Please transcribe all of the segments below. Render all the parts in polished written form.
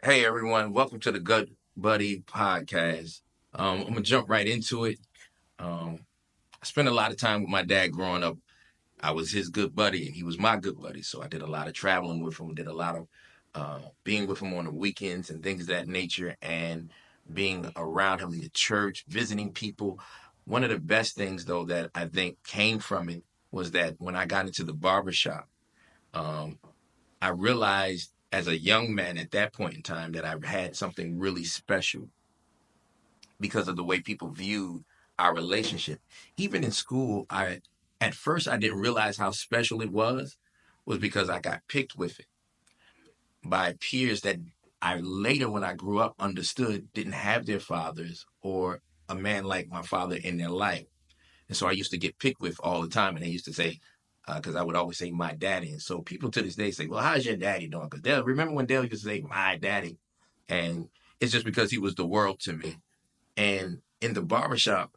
Hey everyone, welcome to the Goodbuddy Podcast. I'm gonna jump right into it. Um, I spent a lot of time with my dad growing up. I was his good buddy, and he was my good buddy. So I did a lot of traveling with him, did a lot of being with him on the weekends and things of that nature, and being around him in the church, visiting people. One of the best things, though, that I think came from it was that when I got into the barbershop, um, I realized as a young man at that point in time that I had something really special because of the way people viewed our relationship. Even in school, I at first I didn't realize how special it was because I got picked with it by peers that I later, when I grew up, understood didn't have their fathers or a man like my father in their life. And so I used to get picked with all the time. And they used to say, because I would always say my daddy. And so people to this day say, well, how's your daddy doing? Because Dale, remember when Dale used to say my daddy? And it's just because he was the world to me. And in the barbershop,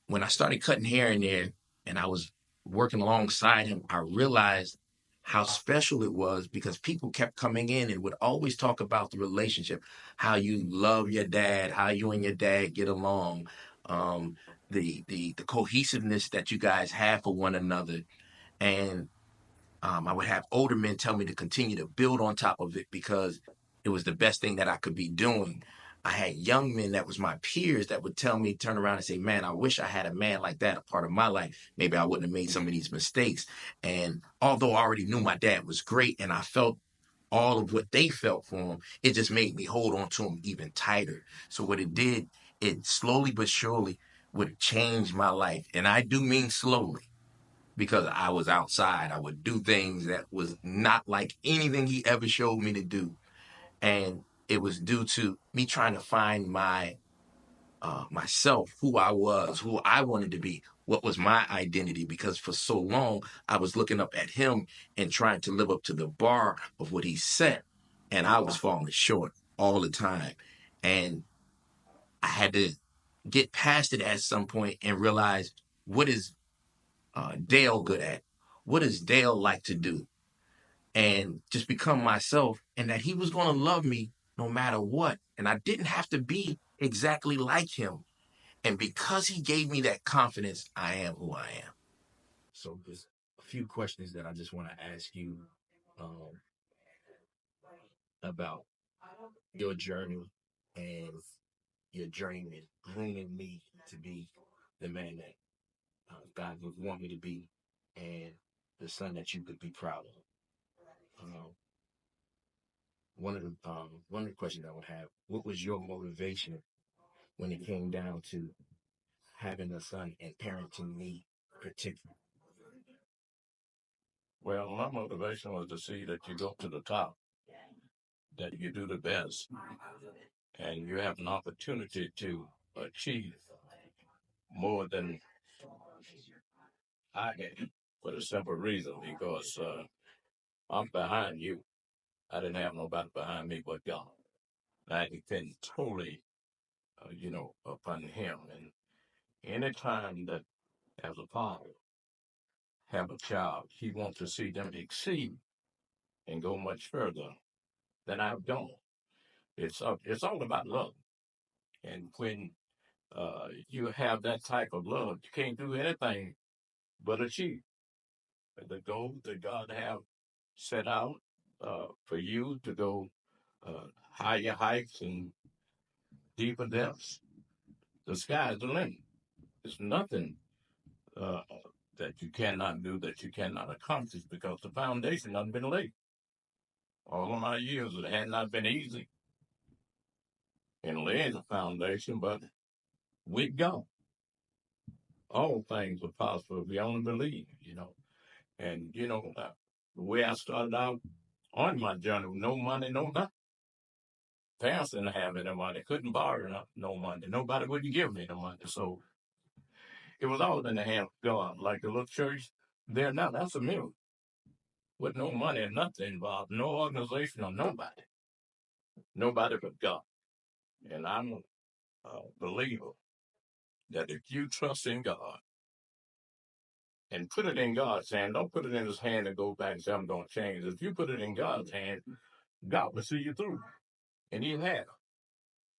when I started cutting hair in there and I was working alongside him, I realized how special it was because people kept coming in and would always talk about the relationship, how you love your dad, how you and your dad get along, um, the cohesiveness that you guys have for one another. And I would have older men tell me to continue to build on top of it because it was the best thing that I could be doing. I had young men that was my peers that would tell me, turn around and say, man, I wish I had a man like that a part of my life. Maybe I wouldn't have made some of these mistakes. And although I already knew my dad was great and I felt all of what they felt for him, it just made me hold on to him even tighter. So what it did, it slowly but surely would change my life. And I do mean slowly because I was outside. I would do things that was not like anything he ever showed me to do. And it was due to me trying to find myself, who I was, who I wanted to be, what was my identity. Because for so long I was looking up at him and trying to live up to the bar of what he set, and I was falling short all the time. And I had to get past it at some point and realize what is Dale good at? What does Dale like to do? And just become myself, and that he was going to love me no matter what. And I didn't have to be exactly like him. And because he gave me that confidence, I am who I am. So there's a few questions that I just want to ask you um, about your journey and your journey in grooming me to be the man that God would want me to be and the son that you could be proud of. Um, one of the questions I would have: what was your motivation when it came down to having a son and parenting me, particularly? Well, my motivation was to see that you go to the top, that you do the best, and you have an opportunity to achieve more than I had for the simple reason because I'm behind you. I didn't have nobody behind me but God. I depend totally, upon Him. And anytime that as a father have a child, he wants to see them exceed and go much further than I've gone. It's all about love. And when you have that type of love, you can't do anything but achieve the goal that God have set out for you to go higher heights and deeper depths. The sky is the limit. There's nothing uh, that you cannot do, that you cannot accomplish, because the foundation hasn't been laid. All of my years, it had not been easy in laying the foundation, but with God, all things are possible if we only believe. And, the way I started out on my journey with no money, no nothing. Parents didn't have any money, couldn't borrow no money. Nobody wouldn't give me the money. So it was all in the hand of God. Like the little church there now, that's a miracle. With no money and nothing involved, no organization or nobody. Nobody but God. And I'm a believer that if you trust in God and put it in God's hand, don't put it in his hand and go back and say, I'm going to change. If you put it in God's hand, God will see you through. And he has.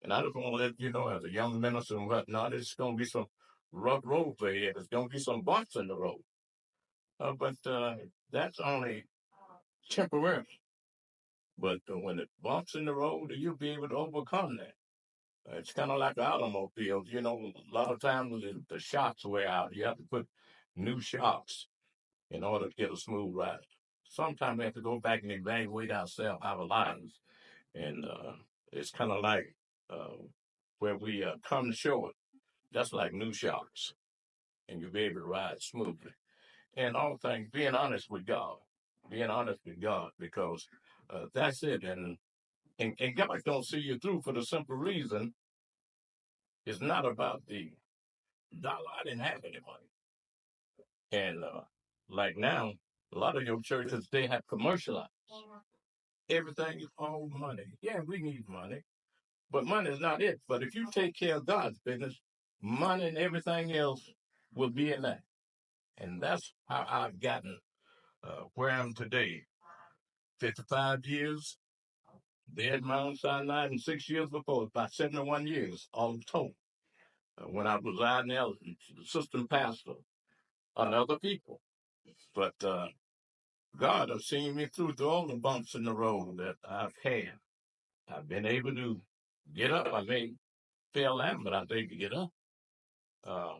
And I just want to let you know, as a young minister and whatnot, it's going to be some rough roads ahead. There's going to be some bumps in the road. But that's only temporary. But when it bumps in the road, you'll be able to overcome that. It's kind of like automobiles. You know, a lot of times the shocks wear out. You have to put new shocks in order to get a smooth ride. Sometimes we have to go back and evaluate ourselves, our lives. And it's kind of like uh, where we come short, just like new shocks, and you'll be able to ride smoothly. And all things, being honest with God, because that's it. And God don't see you through for the simple reason it's not about the dollar. I didn't have any money. And like now, a lot of your churches, they have commercialized. Everything is all money. Yeah, we need money, but money is not it. But if you take care of God's business, money and everything else will be in that. And that's how I've gotten where I am today. 55 years there at Mount Sinai, and 6 years before, about 71 years all told. When I was out there, assistant pastor on other people. But God has seen me through all the bumps in the road that I've had. I've been able to get up. I may fail out, but I was able to get up. Uh,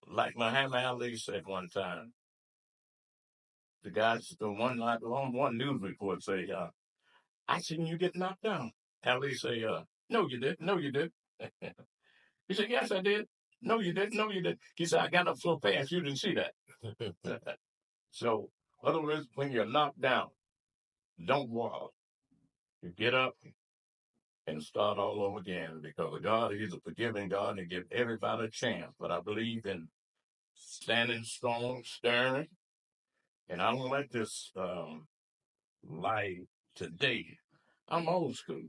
like Muhammad Ali said one time, the guys, the one like on one news report say, "I seen you get knocked down." Ali say, "No, you did. No, you did." He said, "Yes, I did." "No, you didn't. No, you did." He said, "I got up so fast you didn't see that." So, in other words, when you're knocked down, don't walk. You get up and start all over again, because God is a forgiving God and give everybody a chance. But I believe in standing strong, stern, and I don't like this life today. I'm old school,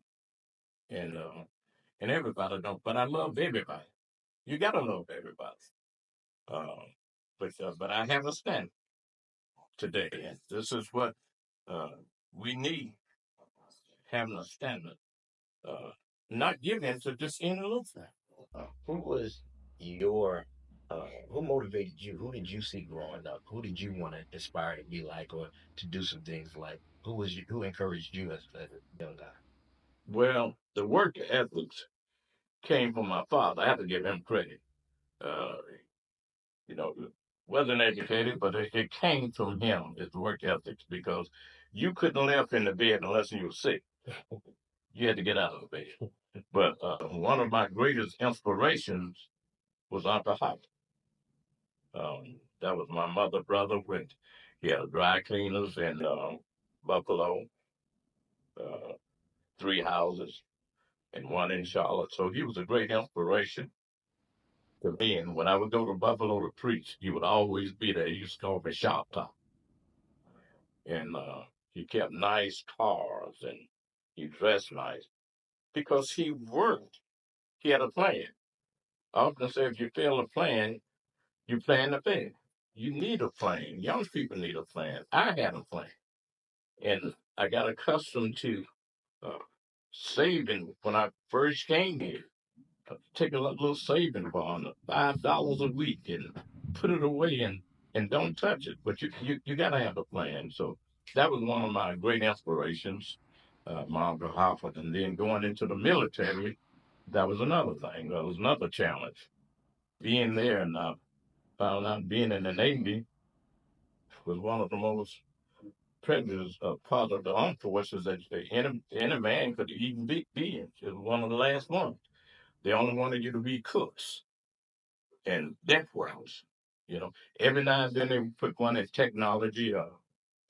and everybody don't, but I love everybody. You gotta love everybody. Uh, but I have a stand today, and this is what uh, we need: having a standard, uh, not giving to just any little thing. Who was your who motivated you? Who did you see growing up? Who did you want to aspire to be like or to do some things like? Who encouraged you as a young guy? Well, the work ethics came from my father. I have to give him credit. Uh, you know, wasn't educated, but it came from him, his work ethics, because you couldn't live in the bed unless you were sick. You had to get out of the bed. But one of my greatest inspirations was Uncle Hop. That was my mother brother with, he had dry cleaners in Buffalo, uh, three houses, and one in Charlotte. So he was a great inspiration to me. And when I would go to Buffalo to preach, he would always be there. He used to call me Shop Top. And he kept nice cars and he dressed nice because he worked. He had a plan. I often say if you fail a plan, you plan to fail. You need a plan. Young people need a plan. I had a plan. And I got accustomed to uh, saving when I first came here. Take a little saving bond, $5 a week, and put it away and don't touch it. But you got to have a plan. So that was one of my great inspirations, Margaret Hofford. And then going into the military, that was another thing. That was another challenge. Being there and found out being in the Navy was one of the most prejudiced part of the armed forces that any man could even be in. It was one of the last ones. They only wanted you to be cooks and death routes. You know, every now and then they would put one in technology,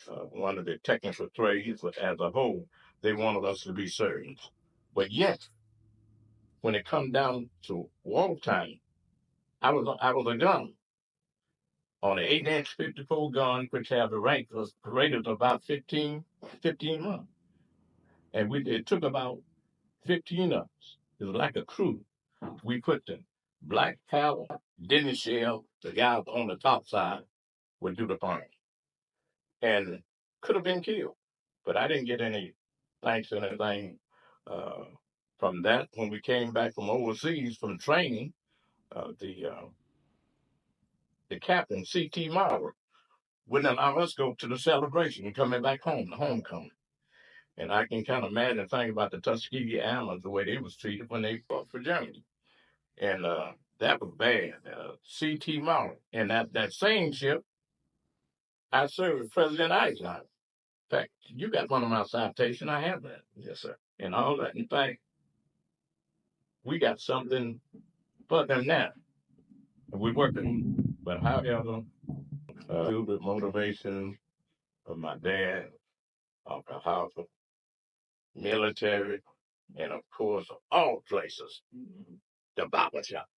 one of the technical trades, but as a whole, they wanted us to be surgeons. But yet, when it come down to wartime, I was a gun on an 8-inch 54 gun, which had the rank was rated about 15 months, and it took about 15 of us. It was like a crew. We put the black powder, didn't shell. The guys on the top side would do the burn and could have been killed. But I didn't get any thanks or anything from that. When we came back from overseas from training, the captain, C.T. Maurer, wouldn't allow us to go to the celebration coming back home, the homecoming. And I can kind of imagine and think about the Tuskegee Airmen, the way they was treated when they fought for Germany. And that was bad. C.T. Maurer. And that same ship, I served with President Eisenhower. In fact, you got one of my citations. I have that. Yes, sir. And all that. In fact, we got something for them now. We're working. But however, filled with motivation of my dad, of the house, of military, and of course, of all places, the barber shop.